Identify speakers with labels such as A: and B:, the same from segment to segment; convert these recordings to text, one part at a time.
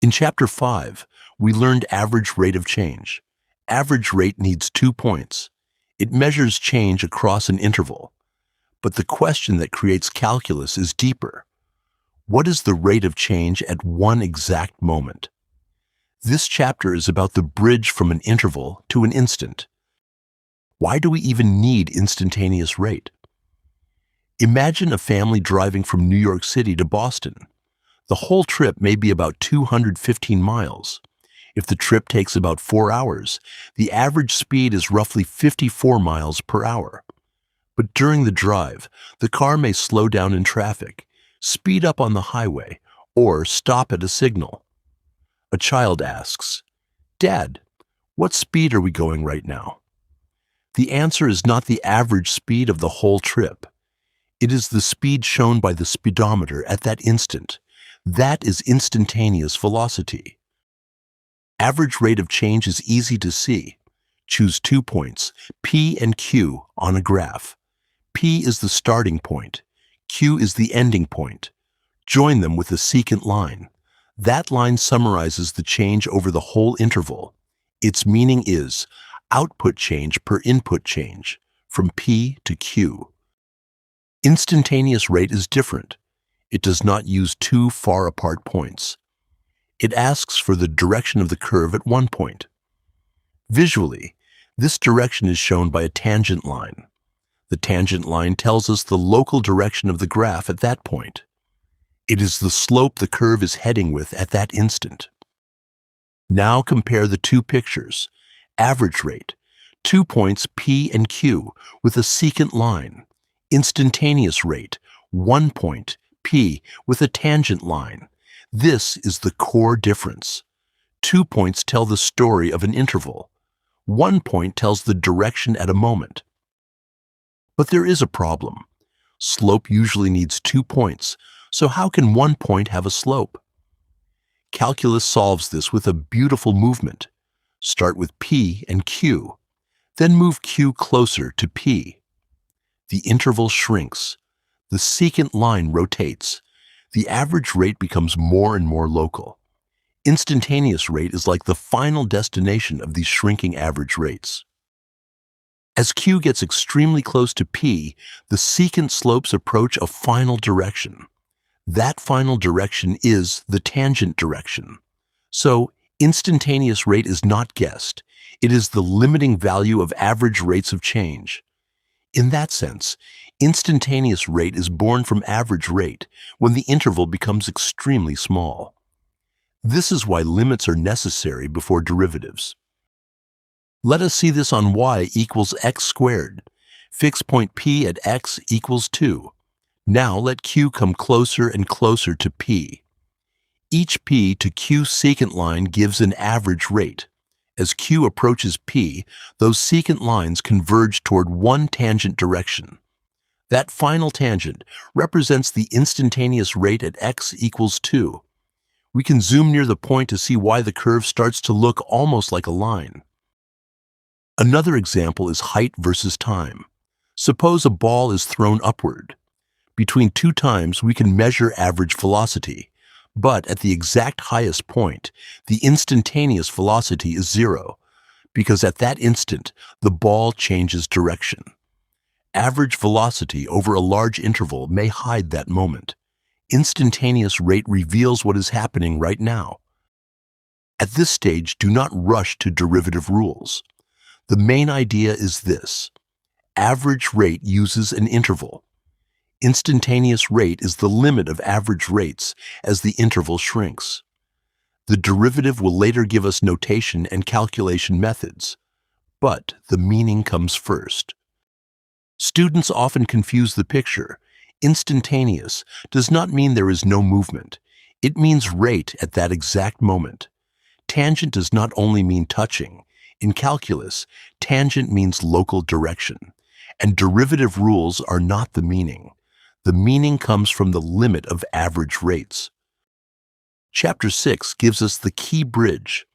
A: In Chapter 5, we learned average rate of change. Average rate needs 2 points. It measures change across an interval. But the question that creates calculus is deeper. What is the rate of change at one exact moment? This chapter is about the bridge from an interval to an instant. Why do we even need instantaneous rate? Imagine a family driving from New York City to Boston. The whole trip may be about 215 miles. If the trip takes about 4 hours, the average speed is roughly 54 miles per hour. But during the drive, the car may slow down in traffic, speed up on the highway, or stop at a signal. A child asks, "Dad, what speed are we going right now?" The answer is not the average speed of the whole trip. It is the speed shown by the speedometer at that instant. That is instantaneous velocity. Average rate of change is easy to see. Choose 2 points, P and Q, on a graph. P is the starting point. Q is the ending point. Join them with a secant line. That line summarizes the change over the whole interval. Its meaning is output change per input change, from P to Q. Instantaneous rate is different. It does not use 2 far apart points. It asks for the direction of the curve at one point. Visually, this direction is shown by a tangent line. The tangent line tells us the local direction of the graph at that point. It is the slope the curve is heading with at that instant. Now compare the 2 pictures. Average rate, 2 points P and Q with a secant line. Instantaneous rate, 1 point P with a tangent line. This is the core difference. 2 points tell the story of an interval. 1 point tells the direction at a moment. But there is a problem. Slope usually needs 2 points, so how can 1 point have a slope? Calculus solves this with a beautiful movement. Start with P and Q, then move Q closer to P. The interval shrinks. The secant line rotates. The average rate becomes more and more local. Instantaneous rate is like the final destination of these shrinking average rates. As Q gets extremely close to P, the secant slopes approach a final direction. That final direction is the tangent direction. So, instantaneous rate is not guessed. It is the limiting value of average rates of change. In that sense, instantaneous rate is born from average rate when the interval becomes extremely small. This is why limits are necessary before derivatives. Let us see this on y equals x squared. Fix point P at x equals 2. Now let Q come closer and closer to P. Each P to Q secant line gives an average rate. As Q approaches P, those secant lines converge toward one tangent direction. That final tangent represents the instantaneous rate at x equals 2. We can zoom near the point to see why the curve starts to look almost like a line. Another example is height versus time. Suppose a ball is thrown upward. Between 2 times, we can measure average velocity. But at the exact highest point, the instantaneous velocity is 0, because at that instant, the ball changes direction. Average velocity over a large interval may hide that moment. Instantaneous rate reveals what is happening right now. At this stage, do not rush to derivative rules. The main idea is this. Average rate uses an interval. Instantaneous rate is the limit of average rates as the interval shrinks. The derivative will later give us notation and calculation methods, but the meaning comes first. Students often confuse the picture. Instantaneous does not mean there is no movement. It means rate at that exact moment. Tangent does not only mean touching. In calculus, tangent means local direction, and derivative rules are not the meaning. The meaning comes from the limit of average rates. Chapter 6 gives us the key bridge.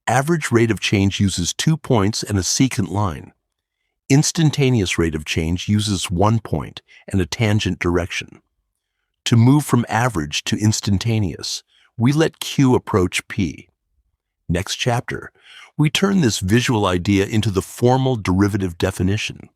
A: Average rate of change uses 2 points and a secant line. Instantaneous rate of change uses 1 point and a tangent direction. To move from average to instantaneous, We let Q approach P. Next chapter, we turn this visual idea into the formal derivative definition.